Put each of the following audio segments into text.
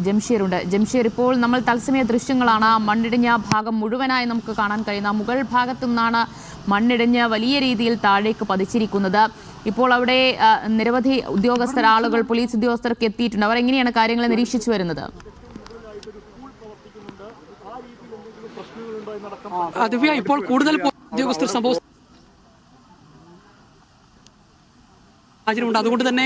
ജംഷീറുണ്ട്. ജംഷീർ, ഇപ്പോൾ നമ്മൾ തത്സമയ ദൃശ്യങ്ങളാണ്. മണ്ണിടിഞ്ഞ ഭാഗം മുഴുവനായി നമുക്ക് കാണാൻ കഴിയുന്ന മുകൾ ഭാഗത്തു നിന്നാണ് മണ്ണിടിഞ്ഞ് വലിയ രീതിയിൽ താഴേക്ക് പതിച്ചിരിക്കുന്നത്. ഇപ്പോൾ അവിടെ നിരവധി ആളുകൾ പോലീസ് ഉദ്യോഗസ്ഥർക്ക് എത്തിയിട്ടുണ്ട്. അവർ എങ്ങനെയാണ് കാര്യങ്ങൾ നിരീക്ഷിച്ചു വരുന്നത്? ദിവ്യ, ഇപ്പോൾ കൂടുതൽ ഉദ്യോഗസ്ഥർ സംഭവം സാഹചര്യമുണ്ട്. അതുകൊണ്ട് തന്നെ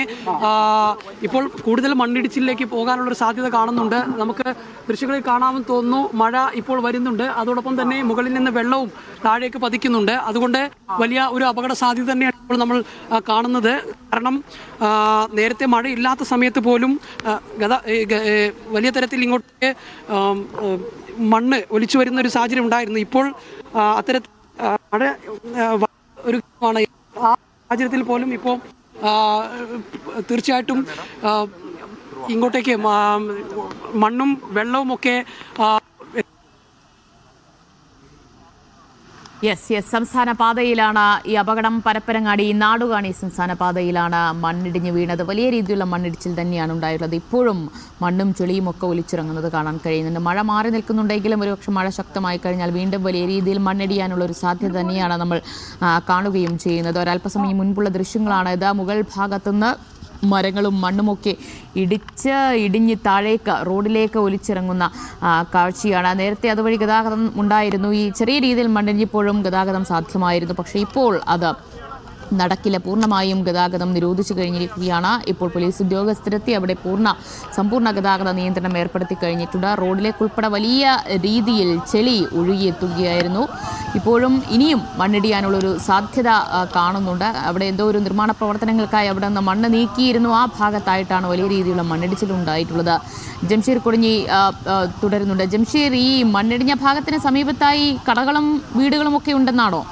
ഇപ്പോൾ കൂടുതൽ മണ്ണിടിച്ചിലേക്ക് പോകാനുള്ളൊരു സാധ്യത കാണുന്നുണ്ട്. നമുക്ക് ദൃശ്യങ്ങളിൽ കാണാമെന്ന് തോന്നുന്നു. മഴ ഇപ്പോൾ വരുന്നുണ്ട്. അതോടൊപ്പം തന്നെ മുകളിൽ നിന്ന് വെള്ളവും താഴേക്ക് പതിക്കുന്നുണ്ട്. അതുകൊണ്ട് വലിയ ഒരു അപകട സാധ്യത തന്നെയാണ് ഇപ്പോൾ നമ്മൾ കാണുന്നത്. കാരണം നേരത്തെ മഴയില്ലാത്ത സമയത്ത് പോലും വലിയ തരത്തിൽ ഇങ്ങോട്ടേക്ക് മണ്ണ് ഒലിച്ചു വരുന്ന ഒരു സാഹചര്യം ഉണ്ടായിരുന്നു. ഇപ്പോൾ അത്തരത്തിൽ മഴ ഒരു ആ സാഹചര്യത്തിൽ പോലും ഇപ്പോൾ തീർച്ചയായിട്ടും ഇങ്ങോട്ടേക്ക് മണ്ണും വെള്ളവും ഒക്കെ സംസ്ഥാന പാതയിലാണ് ഈ അപകടം. പരപ്പരങ്ങാടി നാടുകാണി സംസ്ഥാന പാതയിലാണ് മണ്ണിടിഞ്ഞ് വീണത്. വലിയ രീതിയിലുള്ള മണ്ണിടിച്ചിൽ തന്നെയാണ് ഉണ്ടായിട്ടുള്ളത്. ഇപ്പോഴും മണ്ണും ചെളിയും ഒക്കെ ഒലിച്ചിറങ്ങുന്നത് കാണാൻ കഴിയുന്നുണ്ട്. മഴ മാറി നിൽക്കുന്നുണ്ടെങ്കിലും ഒരുപക്ഷെ മഴ ശക്തമായി കഴിഞ്ഞാൽ വീണ്ടും വലിയ രീതിയിൽ മണ്ണിടിയാനുള്ള ഒരു സാധ്യത തന്നെയാണ് നമ്മൾ കാണുകയും ചെയ്യുന്നത്. ഒരല്പസമയം മുൻപുള്ള ദൃശ്യങ്ങളാണ് ഇത്. മുകൾ ഭാഗത്തുനിന്ന് മരങ്ങളും മണ്ണുമൊക്കെ ഇടിഞ്ഞ് താഴേക്ക് റോഡിലേക്ക് ഒലിച്ചിറങ്ങുന്ന കാഴ്ചയാണ്. നേരത്തെ അതുവഴി ഗതാഗതം ഉണ്ടായിരുന്നു. ഈ ചെറിയ രീതിയിൽ മണ്ണിടിഞ്ഞപ്പോഴും ഗതാഗതം സാധ്യമായിരുന്നു. പക്ഷേ ഇപ്പോൾ അത് നടക്കില്ല. പൂർണ്ണമായും ഗതാഗതം നിരോധിച്ചു കഴിഞ്ഞിരിക്കുകയാണ്. ഇപ്പോൾ പോലീസ് ഉദ്യോഗസ്ഥരെത്തി അവിടെ സമ്പൂർണ്ണ ഗതാഗത നിയന്ത്രണം ഏർപ്പെടുത്തി കഴിഞ്ഞിട്ടുണ്ട്. റോഡിലേക്കുൾപ്പെടെ വലിയ രീതിയിൽ ചെളി ഒഴുകിയെത്തുകയായിരുന്നു. ഇപ്പോഴും ഇനിയും മണ്ണിടിയാനുള്ളൊരു സാധ്യത കാണുന്നുണ്ട്. അവിടെ എന്തോ ഒരു നിർമ്മാണ പ്രവർത്തനങ്ങൾക്കായി അവിടെ നിന്ന് മണ്ണ് നീക്കിയിരുന്നു. ആ ഭാഗത്തായിട്ടാണ് വലിയ രീതിയിലുള്ള മണ്ണിടിച്ചിലുണ്ടായിട്ടുള്ളത്. ജംഷീർ കുടുങ്ങി തുടരുന്നുണ്ട്. ജംഷീർ, ഈ മണ്ണിടിഞ്ഞ ഭാഗത്തിന് സമീപത്തായി കടകളും വീടുകളും ഒക്കെ ഉണ്ടെന്നാണോ?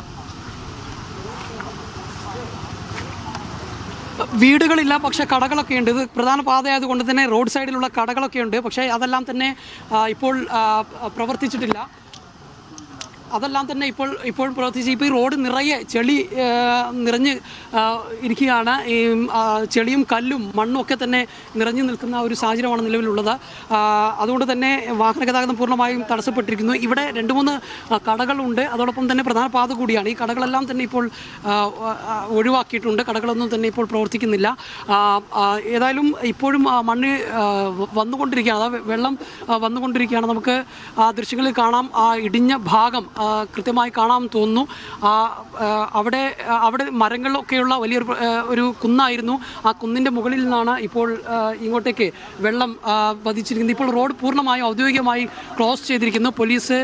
വീടുകളില്ല, പക്ഷേ കടകളൊക്കെ ഉണ്ട്. ഇത് പ്രധാന പാതയായതുകൊണ്ട് തന്നെ റോഡ് സൈഡിലുള്ള കടകളൊക്കെ ഉണ്ട്. പക്ഷേ അതെല്ലാം തന്നെ ഇപ്പോൾ പ്രവർത്തിച്ചിട്ടില്ല. അതെല്ലാം തന്നെ ഇപ്പോൾ പ്രവർത്തിച്ച് ഇപ്പോൾ ഈ റോഡ് നിറയെ ചെളി നിറഞ്ഞ് ഇരിക്കുകയാണ്. ഈ ചെളിയും കല്ലും മണ്ണും ഒക്കെ തന്നെ നിറഞ്ഞു നിൽക്കുന്ന ഒരു സാഹചര്യമാണ് നിലവിലുള്ളത്. അതുകൊണ്ട് തന്നെ വാഹന ഗതാഗതം പൂർണ്ണമായും തടസ്സപ്പെട്ടിരിക്കുന്നു. ഇവിടെ 2-3 കടകളുണ്ട്. അതോടൊപ്പം തന്നെ പ്രധാന പാത കൂടിയാണ്. ഈ കടകളെല്ലാം തന്നെ ഇപ്പോൾ ഒഴിവാക്കിയിട്ടുണ്ട്. കടകളൊന്നും തന്നെ ഇപ്പോൾ പ്രവർത്തിക്കുന്നില്ല. ഏതായാലും ഇപ്പോഴും മണ്ണ് വന്നുകൊണ്ടിരിക്കുകയാണ്. അതായത് വെള്ളം വന്നുകൊണ്ടിരിക്കുകയാണ്. നമുക്ക് ആ ദൃശ്യങ്ങളിൽ കാണാം. ആ ഇടിഞ്ഞ ഭാഗം കൃത്യമായി കാണാമെന്ന് തോന്നുന്നു. അവിടെ മരങ്ങളൊക്കെയുള്ള വലിയൊരു കുന്നായിരുന്നു. ആ കുന്നിൻ്റെ മുകളിൽ നിന്നാണ് ഇപ്പോൾ ഇങ്ങോട്ടേക്ക് വെള്ളം പതിച്ചിരിക്കുന്നത്. ഇപ്പോൾ റോഡ് പൂർണ്ണമായും ഔദ്യോഗികമായി ക്ലോസ് ചെയ്തിരിക്കുന്നു. പോലീസ്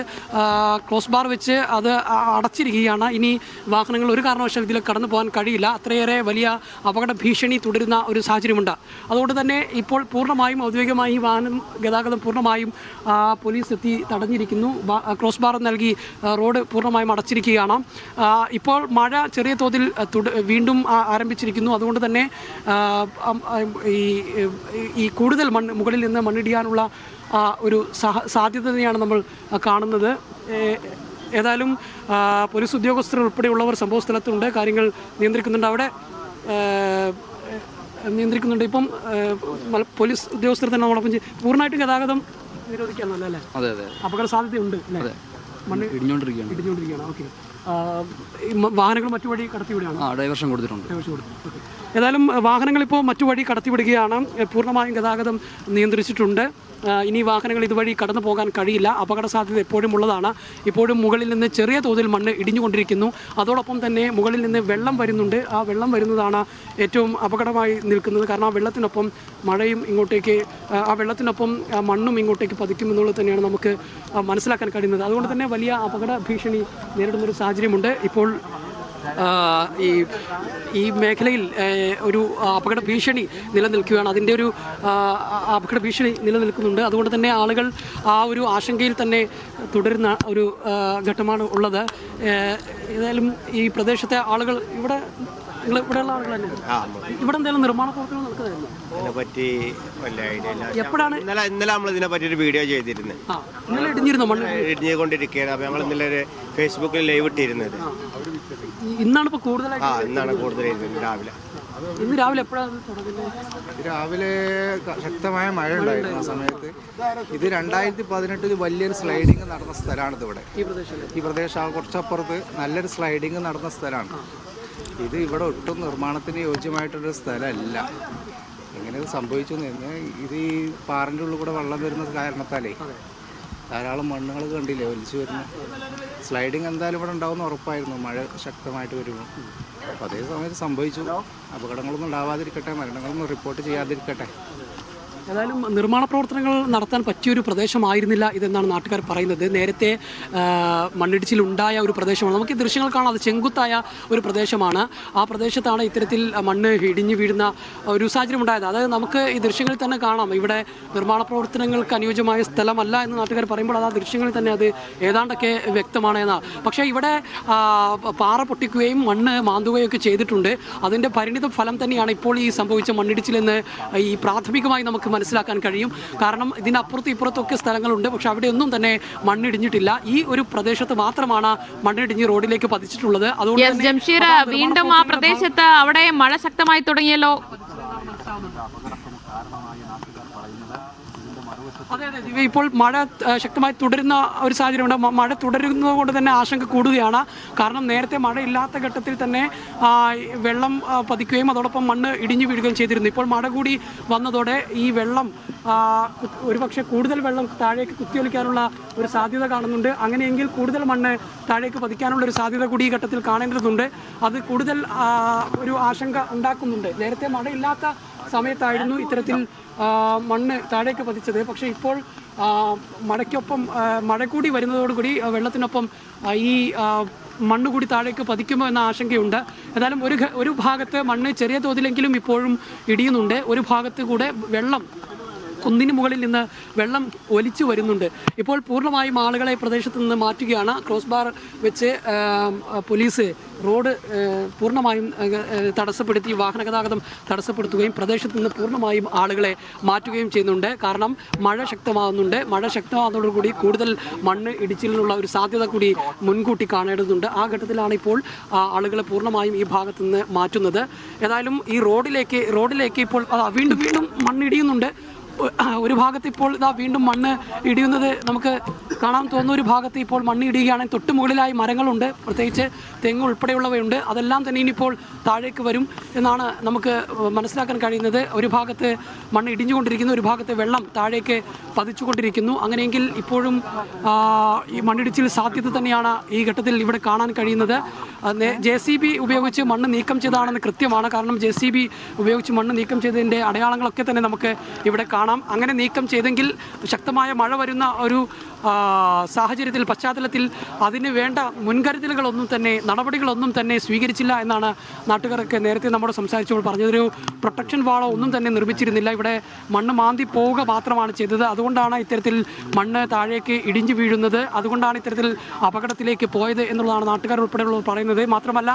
ക്ലോസ് ബാർ വെച്ച് അത് അടച്ചിരിക്കുകയാണ്. ഇനി വാഹനങ്ങൾ ഒരു കാരണവശാലും ഇതിൽ കടന്നു പോകാൻ കഴിയില്ല. അത്രയേറെ വലിയ അപകട ഭീഷണി തുടരുന്ന ഒരു സാഹചര്യമുണ്ട്. അതുകൊണ്ട് തന്നെ ഇപ്പോൾ പൂർണ്ണമായും ഔദ്യോഗികമായി വാഹനം ഗതാഗതം പൂർണ്ണമായും പോലീസ് എത്തി തടഞ്ഞിരിക്കുന്നു. ക്രോസ് ബാർ നൽകി റോഡ് പൂർണ്ണമായും അടച്ചിരിക്കുകയാണ്. ഇപ്പോൾ മഴ ചെറിയ തോതിൽ വീണ്ടും ആരംഭിച്ചിരിക്കുന്നു. അതുകൊണ്ട് തന്നെ ഈ കൂടുതൽ മുകളിൽ നിന്ന് മണ്ണിടിയാനുള്ള ഒരു സാധ്യത തന്നെയാണ് നമ്മൾ കാണുന്നത്. ഏതായാലും പോലീസ് ഉദ്യോഗസ്ഥർ ഉൾപ്പെടെയുള്ളവർ സംഭവ സ്ഥലത്തുണ്ട്. കാര്യങ്ങൾ നിയന്ത്രിക്കുന്നുണ്ട്. അവിടെ നിയന്ത്രിക്കുന്നുണ്ട്. ഇപ്പം പോലീസ് ഉദ്യോഗസ്ഥർ തന്നെ നമ്മളൊപ്പം പൂർണ്ണമായിട്ട് ഗതാഗതം നിരോധിക്കാനല്ല അല്ലേ? അതെ, അപകട സാധ്യതയുണ്ട് അല്ലേ? മണ്ണ് ഇടിഞ്ഞുകൊണ്ടിരിക്കുകയാണ്. ഓക്കെ, വാഹനങ്ങൾ മറ്റു വഴി കടത്തിവിടുകയാണ്. ഡൈവേർഷൻ കൊടുത്തിട്ടുണ്ട്. ഏതായാലും വാഹനങ്ങൾ ഇപ്പോൾ മറ്റു വഴി കടത്തിവിടുകയാണ്. പൂർണ്ണമായും ഗതാഗതം നിയന്ത്രിച്ചിട്ടുണ്ട്. ഇനി വാഹനങ്ങൾ ഇതുവഴി കടന്നു പോകാൻ കഴിയില്ല. അപകട സാധ്യത എപ്പോഴും ഉള്ളതാണ്. ഇപ്പോഴും മുകളിൽ നിന്ന് ചെറിയ തോതിൽ മണ്ണ് ഇടിഞ്ഞുകൊണ്ടിരിക്കുന്നു. അതോടൊപ്പം തന്നെ മുകളിൽ നിന്ന് വെള്ളം വരുന്നുണ്ട്. ആ വെള്ളം വരുന്നതാണ് ഏറ്റവും അപകടമായി നിൽക്കുന്നത്. കാരണം ആ വെള്ളത്തിനൊപ്പം മഴയും ഇങ്ങോട്ടേക്ക്, ആ വെള്ളത്തിനൊപ്പം മണ്ണും ഇങ്ങോട്ടേക്ക് പതിക്കുമെന്നുള്ളത് തന്നെയാണ് നമുക്ക് മനസ്സിലാക്കാൻ കഴിയുന്നത്. അതുകൊണ്ട് തന്നെ വലിയ അപകട ഭീഷണി നേരിടുന്നൊരു സാഹചര്യമുണ്ട്. ഇപ്പോൾ ഈ മേഖലയിൽ ഒരു അപകട ഭീഷണി നിലനിൽക്കുകയാണ്. അതിൻ്റെ ഒരു അപകട ഭീഷണി നിലനിൽക്കുന്നുണ്ട്. അതുകൊണ്ട് തന്നെ ആളുകൾ ആ ഒരു ആശങ്കയിൽ തന്നെ തുടരുന്ന ഒരു ഘട്ടമാണ് ഉള്ളത്. ഏതായാലും ഈ പ്രദേശത്തെ ആളുകൾ ഇവിടെയുള്ള ആളുകൾ തന്നെ ഇവിടെ എന്തെങ്കിലും നിർമ്മാണ പ്രവർത്തനം നടക്കുന്നതായിരുന്നു. ഇതിനെപ്പറ്റി വലിയ ഐഡിയ ഇല്ല. എപ്പോഴാണ് ഇന്നലെ നമ്മൾ ഇതിനെപ്പറ്റി ഒരു വീഡിയോ ചെയ്തിരുന്നത്. ഇന്നലെ ഇടിഞ്ഞിരുന്നു, മണ്ണ് ഇടിഞ്ഞുകൊണ്ടിരിക്കുകയാണ്. അപ്പോൾ നമ്മൾ ഇന്നലെ ഒരു ഫേസ്ബുക്കിൽ ലൈവ് ഇട്ടിരുന്നത്. ഇന്നാണ് ഇപ്പോൾ കൂടുതലായിട്ട് ഇന്നാണ് കൂടുതലായിരുന്നത് രാവിലെ. ഇന്ന് രാവിലെ എപ്പോഴാണ് തുടങ്ങുന്നത്? രാവിലെ ശക്തമായ മഴ ഉണ്ടായിരുന്നു ആ സമയത്ത്. ഇത് 2018 വലിയൊരു സ്ലൈഡിങ് നടന്ന സ്ഥലമാണിത്. ഇവിടെ ഈ പ്രദേശം കുറച്ചപ്പുറത്ത് നല്ലൊരു സ്ലൈഡിങ് നടന്ന സ്ഥലമാണ് ഇത്. ഇവിടെ ഒട്ടും നിർമ്മാണത്തിന് യോജ്യമായിട്ടൊരു സ്ഥലമല്ല. എങ്ങനെ ഇത് സംഭവിച്ചു ഇത് ഈ പാറിൻ്റെ ഉള്ളിൽ കൂടെ വെള്ളം വരുന്ന കാരണത്താലേ ധാരാളം മണ്ണുകൾ കണ്ടില്ലേ ഒലിച്ചു വരുന്നു. സ്ലൈഡിങ് എന്തായാലും ഇവിടെ ഉണ്ടാവുമെന്ന് ഉറപ്പായിരുന്നു മഴ ശക്തമായിട്ട് വരുമ്പോൾ. അപ്പോൾ അതേ സമയത്ത് സംഭവിച്ചു. അപകടങ്ങളൊന്നും ഉണ്ടാവാതിരിക്കട്ടെ, മരണങ്ങളൊന്നും റിപ്പോർട്ട് ചെയ്യാതിരിക്കട്ടെ. ഏതായാലും നിർമ്മാണ പ്രവർത്തനങ്ങൾ നടത്താൻ പറ്റിയൊരു പ്രദേശമായിരുന്നില്ല ഇതെന്നാണ് നാട്ടുകാർ പറയുന്നത്. നേരത്തെ മണ്ണിടിച്ചിലുണ്ടായ ഒരു പ്രദേശമാണ്. നമുക്ക് ഈ ദൃശ്യങ്ങൾ കാണാം, അത് ചെങ്കുത്തായ ഒരു പ്രദേശമാണ്. ആ പ്രദേശത്താണ് ഇത്തരത്തിൽ മണ്ണ് ഇടിഞ്ഞു വീഴുന്ന ഒരു സാഹചര്യം ഉണ്ടായത്. അതായത് നമുക്ക് ഈ ദൃശ്യങ്ങളിൽ തന്നെ കാണാം ഇവിടെ നിർമ്മാണ പ്രവർത്തനങ്ങൾക്ക് അനുയോജ്യമായ സ്ഥലമല്ല എന്ന് നാട്ടുകാർ പറയുമ്പോൾ അത് ആ ദൃശ്യങ്ങളിൽ തന്നെ അത് ഏതാണ്ടൊക്കെ വ്യക്തമാണ് എന്നാണ്. പക്ഷേ ഇവിടെ പാറ പൊട്ടിക്കുകയും മണ്ണ് മാന്തുകയും ഒക്കെ ചെയ്തിട്ടുണ്ട്. അതിൻ്റെ പരിണിത ഫലം തന്നെയാണ് ഇപ്പോൾ ഈ സംഭവിച്ച മണ്ണിടിച്ചിലെന്ന് ഈ പ്രാഥമികമായി നമുക്ക് മനസ്സിലാക്കാൻ കഴിയും. കാരണം ഇതിനപ്പുറത്തും ഇപ്പുറത്തൊക്കെ സ്ഥലങ്ങളുണ്ട്, പക്ഷെ അവിടെയൊന്നും തന്നെ മണ്ണിടിഞ്ഞിട്ടില്ല. ഈ ഒരു പ്രദേശത്ത് മാത്രമാണ് മണ്ണിടിഞ്ഞ് റോഡിലേക്ക് പതിച്ചിട്ടുള്ളത്. അതുകൊണ്ട് ജംഷീർ, വീണ്ടും ആ പ്രദേശത്ത് അവിടെ മഴ ശക്തമായി തുടങ്ങിയല്ലോ. അതെ അതെ ദിവ്യ, ഇപ്പോൾ മഴ ശക്തമായി തുടരുന്ന ഒരു സാഹചര്യമുണ്ട്. മഴ തുടരുന്നത് കൊണ്ട് തന്നെ ആശങ്ക കൂടുകയാണ്. കാരണം നേരത്തെ മഴയില്ലാത്ത ഘട്ടത്തിൽ തന്നെ വെള്ളം പതിക്കുകയും അതോടൊപ്പം മണ്ണ് ഇടിഞ്ഞു വീഴുകയും ചെയ്തിരുന്നു. ഇപ്പോൾ മഴ കൂടി വന്നതോടെ ഈ വെള്ളം ഒരുപക്ഷെ കൂടുതൽ വെള്ളം താഴേക്ക് കുത്തിയൊലിക്കാനുള്ള ഒരു സാധ്യത കാണുന്നുണ്ട്. അങ്ങനെയെങ്കിൽ കൂടുതൽ മണ്ണ് താഴേക്ക് പതിക്കാനുള്ള ഒരു സാധ്യത കൂടി ഈ ഘട്ടത്തിൽ കാണേണ്ടതുണ്ട്. അത് കൂടുതൽ ഒരു ആശങ്ക ഉണ്ടാക്കുന്നുണ്ട്. നേരത്തെ മഴയില്ലാത്ത സമയത്തായിരുന്നു ഇത്തരത്തിൽ മണ്ണ് താഴേക്ക് പതിച്ചത്. പക്ഷേ ഇപ്പോൾ മഴയ്ക്കൊപ്പം മഴ കൂടി വരുന്നതോടുകൂടി വെള്ളത്തിനൊപ്പം ഈ മണ്ണ് കൂടി താഴേക്ക് പതിക്കുമോ എന്ന ആശങ്കയുണ്ട്. ഏതായാലും ഒരു ഭാഗത്ത് മണ്ണ് ചെറിയ തോതിലെങ്കിലും ഇപ്പോഴും ഇടിയുന്നുണ്ട്. ഒരു ഭാഗത്ത് കൂടെ വെള്ളം കുന്നിന് മുകളിൽ നിന്ന് വെള്ളം ഒലിച്ചു വരുന്നുണ്ട്. ഇപ്പോൾ പൂർണ്ണമായും ആളുകളെ പ്രദേശത്ത് നിന്ന് മാറ്റുകയാണ്. ക്രോസ് ബാർ വെച്ച് പോലീസ് റോഡ് പൂർണ്ണമായും തടസ്സപ്പെടുത്തി വാഹന ഗതാഗതം തടസ്സപ്പെടുത്തുകയും പ്രദേശത്ത് നിന്ന് പൂർണ്ണമായും ആളുകളെ മാറ്റുകയും ചെയ്യുന്നുണ്ട്. കാരണം മഴ ശക്തമാകുന്നുണ്ട്. മഴ ശക്തമാകുന്നതോടുകൂടി കൂടുതൽ മണ്ണ് ഇടിച്ചിലിനുള്ള ഒരു സാധ്യത കൂടി മുൻകൂട്ടി കാണേണ്ടതുണ്ട്. ആ ഘട്ടത്തിലാണ് ഇപ്പോൾ ആളുകളെ പൂർണ്ണമായും ഈ ഭാഗത്ത് നിന്ന് മാറ്റുന്നത്. ഏതായാലും ഈ റോഡിലേക്ക് ഇപ്പോൾ വീണ്ടും മണ്ണിടിയുന്നുണ്ട്. ഒരു ഭാഗത്ത് ഇപ്പോൾ ഇതാ വീണ്ടും മണ്ണ് ഇടിയുന്നത് നമുക്ക് കാണാൻ തോന്നുന്ന ഒരു ഭാഗത്ത് ഇപ്പോൾ മണ്ണ് ഇടിയുകയാണെങ്കിൽ തൊട്ട് മുകളിലായി മരങ്ങളുണ്ട്, പ്രത്യേകിച്ച് തെങ്ങ് ഉൾപ്പെടെയുള്ളവയുണ്ട്. അതെല്ലാം തന്നെ ഇനിയിപ്പോൾ താഴേക്ക് വരും എന്നാണ് നമുക്ക് മനസ്സിലാക്കാൻ കഴിയുന്നത്. ഒരു ഭാഗത്ത് മണ്ണ് ഇടിഞ്ഞുകൊണ്ടിരിക്കുന്നു, ഒരു ഭാഗത്ത് വെള്ളം താഴേക്ക് പതിച്ചുകൊണ്ടിരിക്കുന്നു. അങ്ങനെയെങ്കിൽ ഇപ്പോഴും ഈ മണ്ണിടിച്ചിൽ സാധ്യത തന്നെയാണ് ഈ ഘട്ടത്തിൽ ഇവിടെ കാണാൻ കഴിയുന്നത്. JCB ഉപയോഗിച്ച് മണ്ണ് നീക്കം ചെയ്തതാണെന്ന് കൃത്യമാണ്. കാരണം JCB ഉപയോഗിച്ച് മണ്ണ് നീക്കം ചെയ്തതിൻ്റെ അടയാളങ്ങളൊക്കെ തന്നെ നമുക്ക് ഇവിടെ കാണാം. അങ്ങനെ നീക്കം ചെയ്തെങ്കിൽ ശക്തമായ മഴ വരുന്ന ഒരു സാഹചര്യത്തിൽ പശ്ചാത്തലത്തിൽ അതിന് വേണ്ട മുൻകരുതലുകളൊന്നും തന്നെ നടപടികളൊന്നും തന്നെ സ്വീകരിച്ചില്ല എന്നാണ് നാട്ടുകാരൊക്കെ നേരത്തെ നമ്മോട് സംസാരിച്ചപ്പോൾ പറഞ്ഞതൊരു പ്രൊട്ടക്ഷൻ വാളോ ഒന്നും തന്നെ നിർമ്മിച്ചിരുന്നില്ല. ഇവിടെ മണ്ണ് മാന്തി പോവുക മാത്രമാണ് ചെയ്തത്. അതുകൊണ്ടാണ് ഇത്തരത്തിൽ മണ്ണ് താഴേക്ക് ഇടിഞ്ഞു വീഴുന്നത്. അതുകൊണ്ടാണ് ഇത്തരത്തിൽ അപകടത്തിലേക്ക് പോയത് എന്നുള്ളതാണ് നാട്ടുകാർ ഉൾപ്പെടെയുള്ളവർ പറയുന്നത്. മാത്രമല്ല